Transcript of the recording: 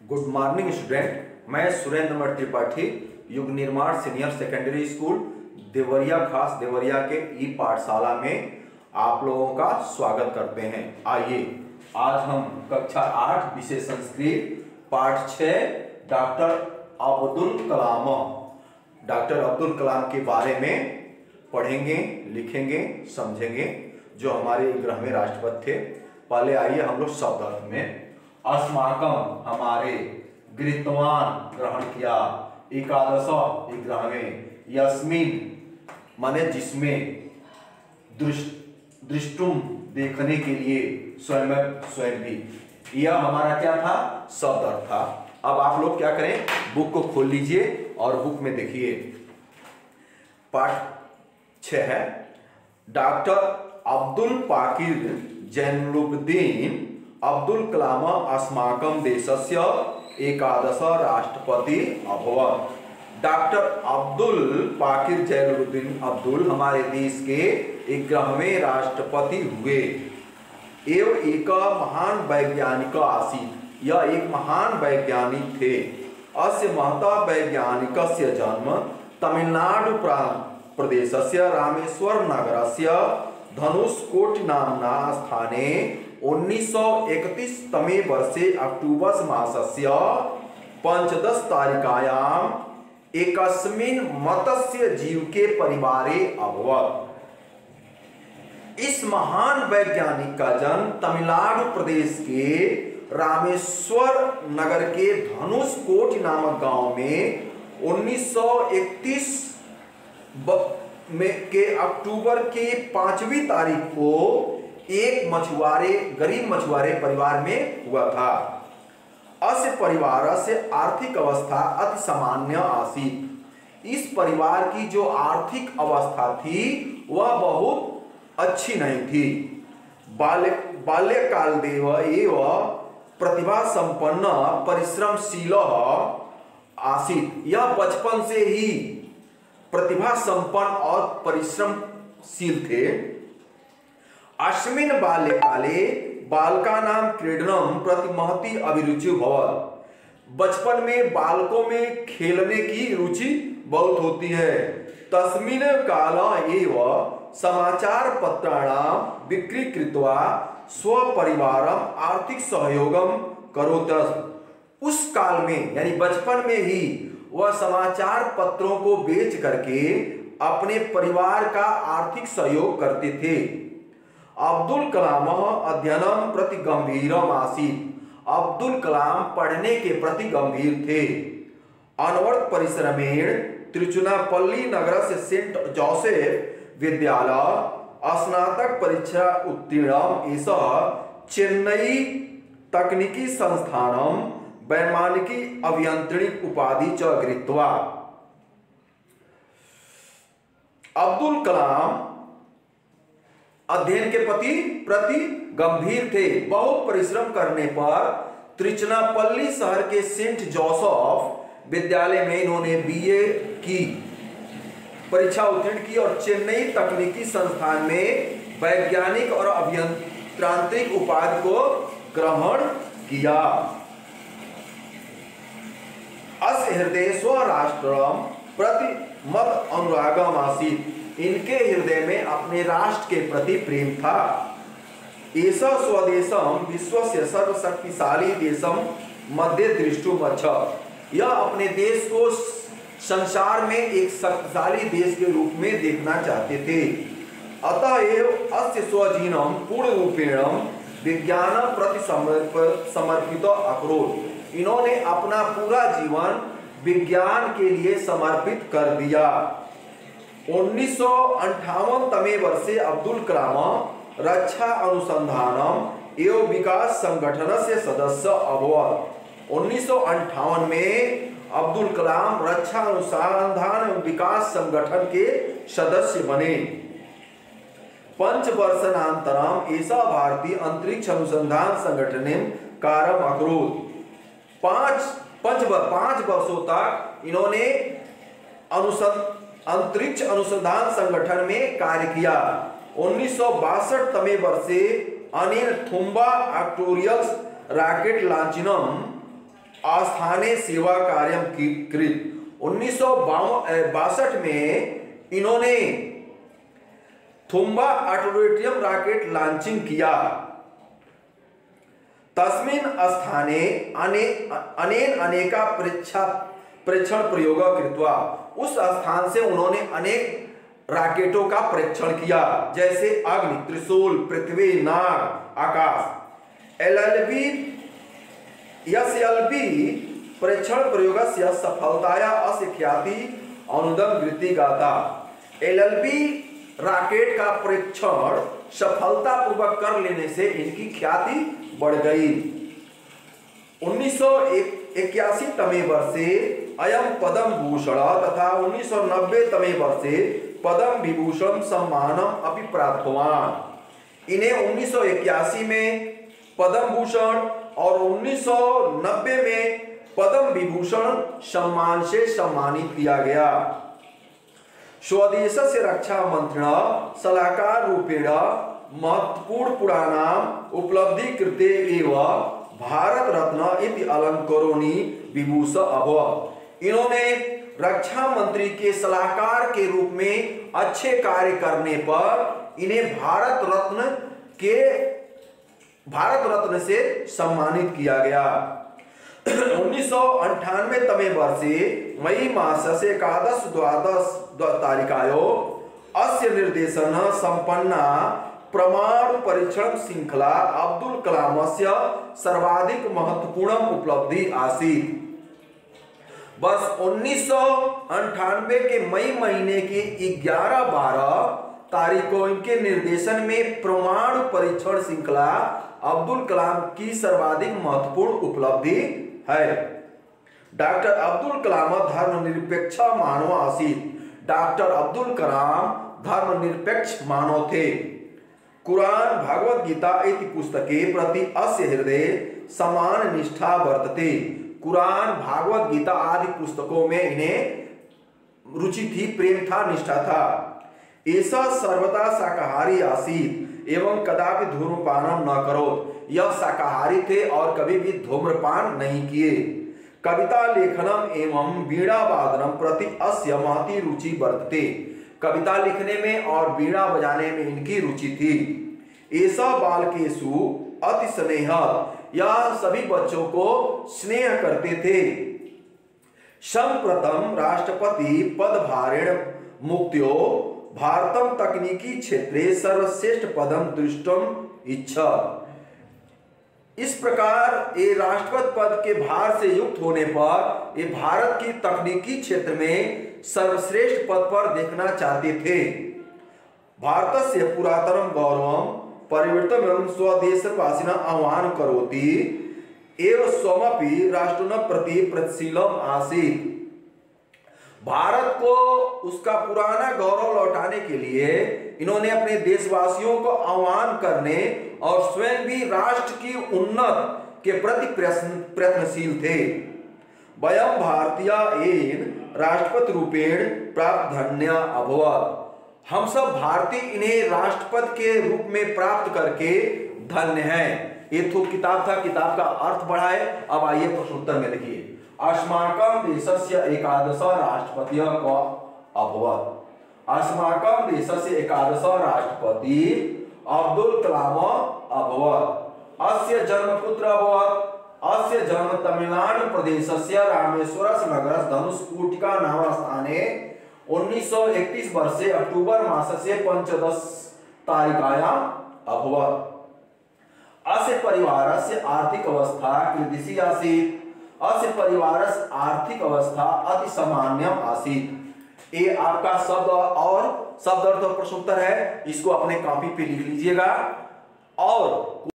Good morning student, मैं सुरेंद्र त्रिपाठी युग निर्माण सीनियर सेकेंडरी स्कूल देवरिया खास देवरिया के ई पाठशाला में आप लोगों का स्वागत करते हैं। आइए आज हम कक्षा 8 विषय संस्कृत पाठ 6 डॉक्टर अब्दुल कलाम के बारे में पढ़ेंगे, लिखेंगे, समझेंगे, जो हमारे ग्रहवीय राष्ट्रपति थे। पहले आइए हम लोग शब्द अर्थ में। अस्माकम हमारे, गृहीतवान ग्रहण किया, एकादश ग्रहवें, यस्मिन माने जिसमें, दृष्टुम देखने के लिए, स्वयं भी। यह हमारा क्या था? शब्द अर्थ था। अब आप लोग क्या करें, बुक को खोल लीजिए और बुक में देखिए। पाठ 6 है डॉक्टर अब्दुल पाकिर जैनुलब्दीन अब्दुल कलाम अस्माकं देशस्य एकादश राष्ट्रपति अभवत्। डॉक्टर अब्दुल पाकिर जैनुलब्दीन अब्दुल हमारे देश के 11वें राष्ट्रपति हुए। एवं एक महान वैज्ञानिक आसीत्, यह एक महान वैज्ञानिक थे। अस्य महता वैज्ञानिकस्य जन्म तमिलनाडु प्रदेशस्य रामेश्वर नगरस्य धनुषकोटि नाम्ना स्थाने 1931 तमे वर्षे अक्टूबर मासस्य 15 तारिकायां एकस्मिन् मत्स्य जीवके परिवारे अभवत्। इस महान वैज्ञानिक का जन्म तमिलनाडु प्रदेश के रामेश्वर नगर के धनुषकोटि नामक गांव में 1931 के अक्टूबर के 5वीं तारीख को एक गरीब मछुआरे परिवार में हुआ था। अस्य परिवार से आर्थिक अवस्था अति सामान्य आसीत्। इस परिवार की जो आर्थिक अवस्था थी वह बहुत अच्छी नहीं थी। बाल्यकालदेव एवं प्रतिभा संपन्न परिश्रमशील आसीत्। यह बचपन से ही प्रतिभा संपन्न और परिश्रमशील थे। अस्मिन् बाल्यकाले बालकानां क्रीडनम प्रति महती अभिरुचि भवत्। बचपन में बालकों में खेलने की रुचि बहुत होती है। तस्मिन् काल एव समाचार पत्राणां बिक्री कृत्वा स्वपरिवारम आर्थिक सहयोगम करोत्। उस काल में यानी बचपन में ही वह समाचार पत्रों को बेच करके अपने परिवार का आर्थिक सहयोग करते थे। अब्दुल कलाम अध्ययनम प्रति गंभीरम आसीत्। अब्दुल कलाम पढ़ने के प्रति गंभीर थे। अनवरत परिश्रमेण तिरुचुनापल्ली नगर से सेंट जोसेफ विद्यालय स्नातक परीक्षा उत्तीर्ण। एषः चेन्नई तकनीकी संस्थानम वैमानिकी अभियंत्रिक उपाधि च गृहीत्वा। अब्दुल कलाम अध्ययन के प्रति गंभीर थे। बहुत परिश्रम करने पर तिरुचुनापल्ली शहर के सेंट जोसेफ विद्यालय में इन्होंने बीए की परीक्षा उत्तीर्ण की और चेन्नई तकनीकी संस्थान में वैज्ञानिक और अभियंत्रिक उपाधि को ग्रहण किया। अस्य हृदय स्वराष्ट्रम प्रति मत अनुरागम आसीत्। इनके हृदय में अपने राष्ट्र के प्रति प्रेम था। एषः स्वदेशम विश्वस्य सर्वशक्तिशाली देशम मध्ये दृष्टुमच्छत्। यह अपने देश को संसार में एक शक्तिशाली देश के रूप में देखना चाहते थे। अतएव अस्य स्वजीवनम पूर्ण रूपेण विज्ञान प्रति समर्पित अकरोत्। इन्होंने अपना पूरा जीवन विज्ञान के लिए समर्पित कर दिया। 1958 तमे वर्षे अब्दुल कलाम रक्षा अनुसंधान एवं विकास संगठन से सदस्य अभवत्। 1958 में अब्दुल कलाम रक्षा अनुसंधान एवं विकास संगठन के सदस्य बने। पंचवर्षानन्तरम् एषः भारतीय अंतरिक्ष अनुसंधान संगठने कार्यम् अकरोत्। 5 वर्षों तक इन्होंने अंतरिक्ष अनुसंधान संगठन में कार्य किया। 1962 तमे वर्षे अनेन थुम्बा आर्क्टुरियस रॉकेट लॉन्चिंग आस्थाने सेवा कार्यम कृत। 1962 में इन्होंने थुम्बा ऑडिटोरियम रॉकेट लॉन्चिंग किया। तस्मिन् स्थाने अनेन अनेका परीक्षण प्रयोग कृत्वा, उस स्थान से उन्होंने अनेक रॉकेटों का परीक्षण किया, जैसे अग्नि, त्रिशूल, पृथ्वी, नाग, आकाश। एसएलवी परीक्षण प्रयोगस्य सफलताया अस्य ख्याति अनुदम वृत्ति गाता। एलएलवी रॉकेट का परीक्षण सफलतापूर्वक कर लेने से इनकी ख्याति बढ़ गई। 1981 तमे वर्षे अयम पद्म भूषण तथा 1990 तमे वर्षे पद्म विभूषण सम्मानम अपि प्राप्तवान। इन्हें 1981 में पद्म भूषण और 1990 में पद्म विभूषण सम्मान से सम्मानित किया गया। स्वदेशस्य रक्षा मंत्रिणा सलाहकार रूपेण महत्वपूर्ण पुराणाम उपलब्धि कृते एव भारत रत्न इति अलंकरोनि विभूष अभवत्। इन्होंने रक्षा मंत्री के सलाहकार के रूप में अच्छे कार्य करने पर इन्हें भारत रत्न से सम्मानित किया गया। 1998 तमे वर्षे मई मासस्य 11-12 तारिकायो अस्य निर्देशन संपन्ना परमाणु परीक्षण श्रृंखला अब्दुल कलामस्य सर्वाधिक महत्वपूर्ण उपलब्धि आसीत्। बस 1998 के मई महीने की 11-12 तारीख को इनके निर्देशन में परमाणु परीक्षण श्रृंखला अब्दुल कलाम की सर्वाधिक महत्वपूर्ण उपलब्धि है। डॉक्टर अब्दुल कलाम धर्मनिरपेक्ष मानव आसीत्। डॉक्टर अब्दुल कलाम धर्मनिरपेक्ष मानव थे। कुरान, भगवद गीता इति पुस्तके प्रति अस्य हृदय समान निष्ठा वर्तते। कुरान, भागवत गीता आदि पुस्तकों में इन्हें रुचि थी, प्रेम था, निष्ठा था। ऐसा सर्वदा शाकाहारी आसीत् एवं कदापि धूम्रपान न करोत्। यह शाकाहारी थे और कभी भी धूम्रपान नहीं किए। कविता लेखनम एवं वीणा वादनम प्रति अस्य महती रुचि वर्तते। कविता लिखने में और वीणा बजाने में इनकी रुचि थी। ऐसा बालकेषु अति स्नेह, यह सभी बच्चों को स्नेह करते थे। संप्रथम राष्ट्रपति पदभारेण मुक्त्यो भारतम तकनीकी क्षेत्रे सर्वश्रेष्ठ पदम दृष्टम इच्छा। इस प्रकार ये राष्ट्रपति पद के भार से युक्त होने पर ये भारत की तकनीकी क्षेत्र में सर्वश्रेष्ठ पद पर देखना चाहते थे। भारतस्य पुरातनम गौरवम परिवर्तनं स्वदेशवासिना आह्वान करोति एव स्वमपि राष्ट्रन प्रति प्रतिशीलम आसीत्। भारत को उसका पुराना गौरव लौटाने के लिए इन्होंने अपने देशवासियों को आह्वान करने और स्वयं भी राष्ट्र की उन्नत के प्रति प्रयत्नशील थे। वयम भारतीय एन राष्ट्रपति रूपेण प्राप्त धन्य अभवत्। हम सब भारतीय इन्हें राष्ट्रपति के रूप में प्राप्त करके धन्य हैं। ये तो किताब था, किताब का अर्थ बढ़ा है। अब आइए प्रश्नोत्तर में देखिए। अस्माकं देशस्य एकादश राष्ट्रपतिः क अभवत्। अस्माकं देशस्य एकादश राष्ट्रपति अब्दुल कलाम अभवत्। अस्य जन्म कुत्र अभवत्? अस्य जन्म तमिलनाडु प्रदेशस्य रामेश्वरम नगरस्य धनुषकोटिका नाम स्थाने 1931 वर्षे अक्टूबर मासस्य 15 तारिकायां अभवत्। अस्य परिवारस्य आर्थिक अवस्था कीदृशी आसीत्? अस्य परिवारस्य आर्थिक अवस्था अति सामान्यम आसीत्। ये आपका शब्द और शब्द अर्थ प्रश्नोत्तर है, इसको अपने कॉपी पे लिख लीजिएगा। और